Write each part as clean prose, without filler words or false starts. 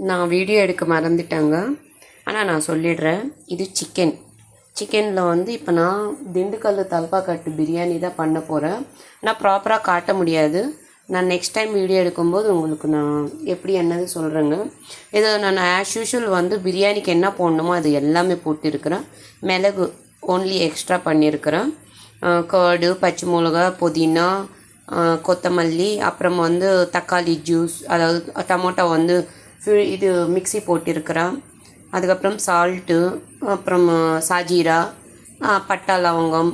நான் வீடியோ எடுக்க மறந்துட்டேங்க. ஆனால் நான் சொல்லிடுறேன். இது சிக்கனில் வந்து இப்போ நான் திண்டுக்கல் தல்பாக்கட்டு பிரியாணி தான் பண்ண போகிறேன். நான் ப்ராப்பராக காட்ட முடியாது. நான் நெக்ஸ்ட் டைம் வீடியோ எடுக்கும்போது உங்களுக்கு நான் எப்படி என்னது சொல்கிறேங்க. இதை நான் ஆஸ் யூஷுவல் வந்து பிரியாணிக்கு என்ன போடணுமோ அது எல்லாமே போட்டிருக்கிறேன். மிளகு ஓன்லி எக்ஸ்ட்ரா பண்ணியிருக்கிறேன். கர்டு, பச்சை மிளகா, புதினா, கொத்தமல்லி, அப்புறம் வந்து தக்காளி ஜூஸ், அதாவது டமோட்டோ வந்து இது மிக்ஸி போட்டிருக்கிறேன். அதுக்கப்புறம் சால்ட்டு, அப்புறம் சாஜீரா, பட்டா லவங்கம்,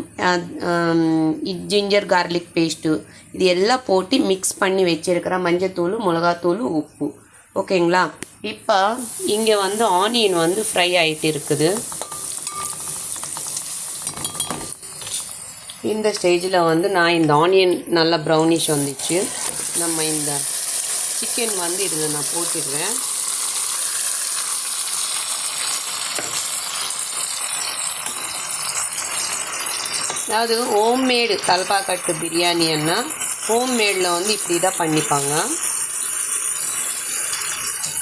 ஜிஞ்சர் கார்லிக் பேஸ்ட்டு, இது எல்லாம் போட்டு மிக்ஸ் பண்ணி வச்சுருக்கிறேன். மஞ்சத்தூள், மிளகாத்தூள், உப்பு. ஓகேங்களா? இப்போ இங்கே வந்து ஆனியன் வந்து ஃப்ரை ஆகிட்டு இருக்குது. இந்த ஸ்டேஜில் வந்து நான் இந்த ஆனியன் நல்லா ப்ரௌனிஷ் வந்துச்சு. நம்ம இந்த சிக்கன் வந்து இதில் நான் போட்டுடுறேன். அதாவது ஹோம்மேடு தல்பாக்கட்டு பிரியாணின்னா ஹோம்மேடில் வந்து இப்படி தான் பண்ணிப்பாங்க.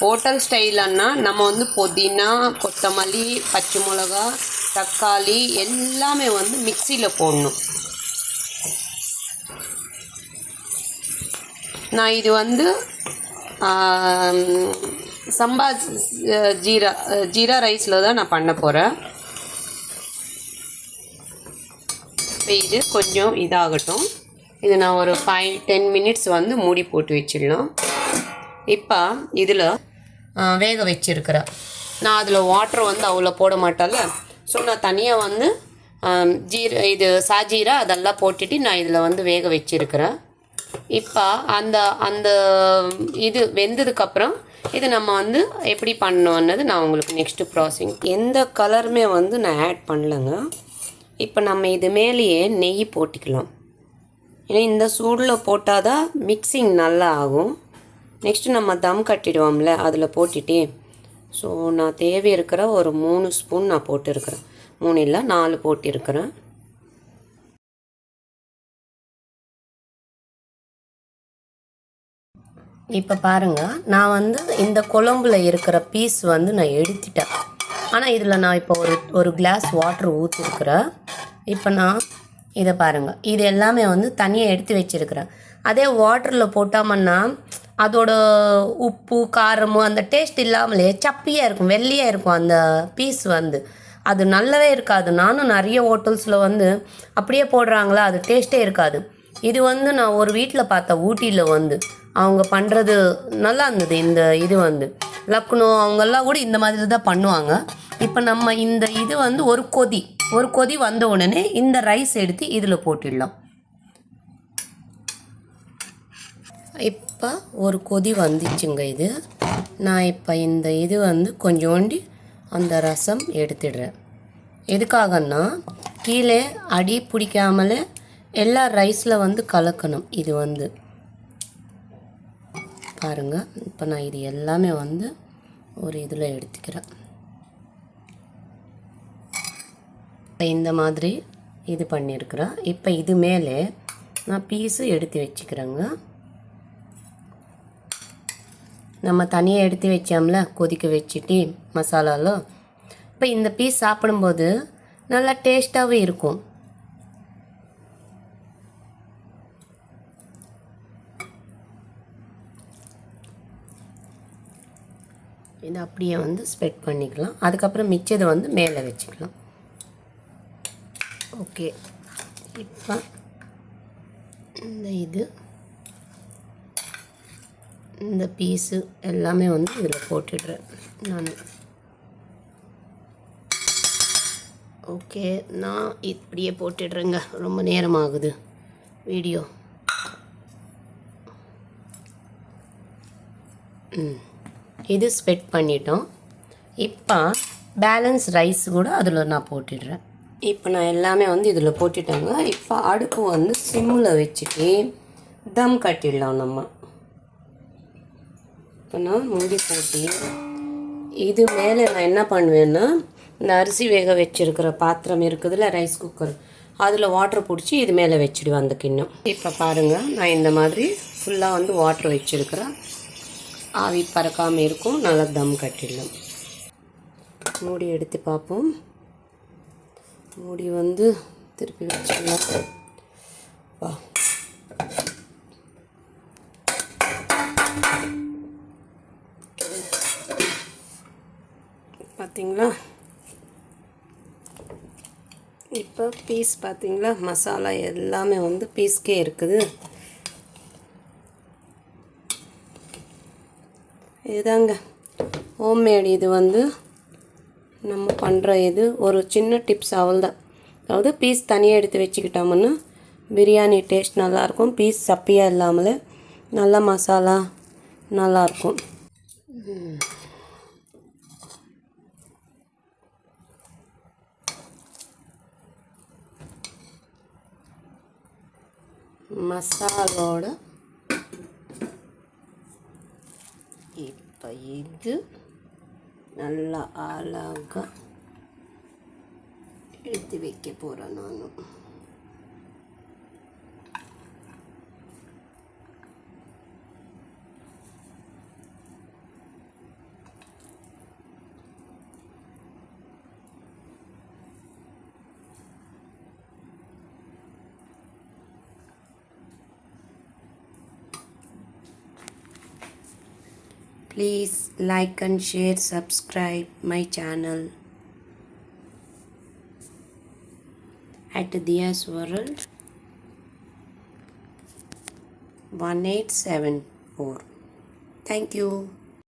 ஹோட்டல் ஸ்டைலன்னா நம்ம வந்து புதினா, கொத்தமல்லி, பச்சை மிளகா, தக்காளி எல்லாமே வந்து மிக்சியில் போடணும். நான் இது வந்து சம்பா ஜீரா ரைஸில் தான் நான் பண்ண போகிறேன். இப்போ இது கொஞ்சம் இதாகட்டும். இது நான் ஒரு 5-10 மினிட்ஸ் வந்து மூடி போட்டு வச்சிடலாம். இப்போ இதில் வேக வச்சுருக்கிறேன். நான் அதில் வாட்டர் வந்து அவ்வளோ போட மாட்டேன்ல. ஸோ நான் தனியாக வந்து இது சாஜீரா அதெல்லாம் போட்டுட்டு நான் இதில் வந்து வேக வச்சுருக்கிறேன். இப்போ அந்த அந்த இது வெந்ததுக்கப்புறம் இது நம்ம வந்து எப்படி பண்ணணுன்னது நான் உங்களுக்கு நெக்ஸ்ட்டு ப்ராசஸிங். எந்த கலருமே வந்து நான் ஆட் பண்ணலைங்க. இப்போ நம்ம இது மேலேயே நெய் போட்டிக்கலாம். ஏன்னா இந்த சூடில் போட்டால் தான் மிக்சிங் நல்லா ஆகும். நெக்ஸ்ட்டு நம்ம தம் கட்டிடுவோம்ல, அதில் போட்டுட்டு ஸோ நான் தேவை இருக்கிற ஒரு 3 ஸ்பூன் நான் போட்டிருக்கிறேன். 3 இல்லை 4 போட்டிருக்கிறேன். இப்போ பாருங்கள், நான் வந்து இந்த குழம்புல இருக்கிற பீஸ் வந்து நான் எடுத்துட்டேன். ஆனால் இதில் நான் இப்போ ஒரு கிளாஸ் வாட்ரு ஊற்றிருக்கிறேன். இப்போ நான் இதை பாருங்கள், இது எல்லாமே வந்து தனியாக எடுத்து வச்சுருக்கிறேன். அதே வாட்டரில் போட்டாமன்னா அதோட உப்பு காரமும் அந்த டேஸ்ட் இல்லாமலே சப்பியாக இருக்கும், வெள்ளையாக இருக்கும் அந்த பீஸ் வந்து. அது நல்லாவே இருக்காது. நானும் நிறைய ஹோட்டல்ஸில் வந்து அப்படியே போடுறாங்களா, அது டேஸ்ட்டே இருக்காது. இது வந்து நான் ஒரு வீட்டில் பார்த்தேன், ஊட்டியில் வந்து அவங்க பண்ணுறது நல்லா இருந்தது. இந்த இது வந்து லக்னோ அவங்கெல்லாம் கூட இந்த மாதிரி தான் பண்ணுவாங்க. இப்போ நம்ம இந்த இது வந்து ஒரு கொதி வந்த உடனே இந்த ரைஸ் எடுத்து இதில் போட்டுடலாம். இப்போ ஒரு கொதி வந்துச்சுங்க. இது நான் இப்போ இந்த இது வந்து கொஞ்சோண்டி அந்த ரசம் எடுத்துடுறேன். எதுக்காகன்னா கீழே அடி பிடிக்காமலே எல்லா ரைஸில் வந்து கலக்கணும். இது வந்து பாருங்கள், இப்போ நான் இது எல்லாமே வந்து ஒரு இதில் எடுத்துக்கிறேன். இப்போ இந்த மாதிரி இது பண்ணியிருக்கிறேன். இப்போ இது மேலே நான் பீஸு எடுத்து வச்சுக்கிறேங்க. நம்ம தனியாக எடுத்து வச்சோம்ல கொதிக்க வச்சுட்டு மசாலாவில், இப்போ இந்த பீஸ் சாப்பிடும்போது நல்லா டேஸ்ட்டாகவே இருக்கும். இதை அப்படியே வந்து ஸ்ப்ரெட் பண்ணிக்கலாம். அதுக்கப்புறம் மிச்சதை வந்து மேலே வச்சுக்கலாம். ஓகே, இப்போ இந்த பீஸு எல்லாமே வந்து இதில் போட்டுடுறேன் நான். ஓகே, நான் இப்படியே போட்டுடுறேங்க. ரொம்ப நேரம் ஆகுது வீடியோ. இது ஸ்ப்ரெட் பண்ணிட்டோம். இப்போ பேலன்ஸ் ரைஸ் கூட அதில் நான் போட்டுடுறேன். இப்போ நான் எல்லாமே வந்து இதில் போட்டுட்டேங்க. இப்போ அடுப்பு வந்து சிம்மில் வச்சுட்டு தம் கட்டிடலாம் நம்ம. இப்போ நான் மூடி போட்டு இது மேலே நான் என்ன பண்ணுவேன்னா, இந்த அரிசி வேக வச்சுருக்கிற பாத்திரம் இருக்குதுல்ல, ரைஸ் குக்கர், அதில் வாட்டர் பிடிச்சி இது மேலே வச்சுடுவேன் அந்த கிண்ணம். இப்போ பாருங்கள், நான் இந்த மாதிரி ஃபுல்லாக வந்து வாட்டர் வச்சுருக்கிறேன். ஆவி பறக்காமல் இருக்கும். நல்லா தம் கட்டிடலாம். மூடி எடுத்து பார்ப்போம். மூடி வந்து திருப்பி வச்சிடலாம். வா, பார்த்தீங்களா? இப்போ பீஸ் பார்த்தீங்களா? மசாலா எல்லாமே வந்து பீஸ்க்கே இருக்குது. இதுதாங்க ஹோம்மேட். இது வந்து நம்ம பண்ணுற இது ஒரு சின்ன டிப்ஸ் அவ்வளோதான். அதாவது பீஸ் தனியாக எடுத்து வச்சுக்கிட்டோம்னா பிரியாணி டேஸ்ட் நல்லாயிருக்கும். பீஸ் சப்பியாக இல்லாமல் நல்லா மசாலா நல்லாயிருக்கும். மசாலோட இப்போ இது நல்லா அழகாக எடுத்து வைக்க போகிறேன் நான். Please like and share, subscribe my channel at Diya's World 1874. Thank you.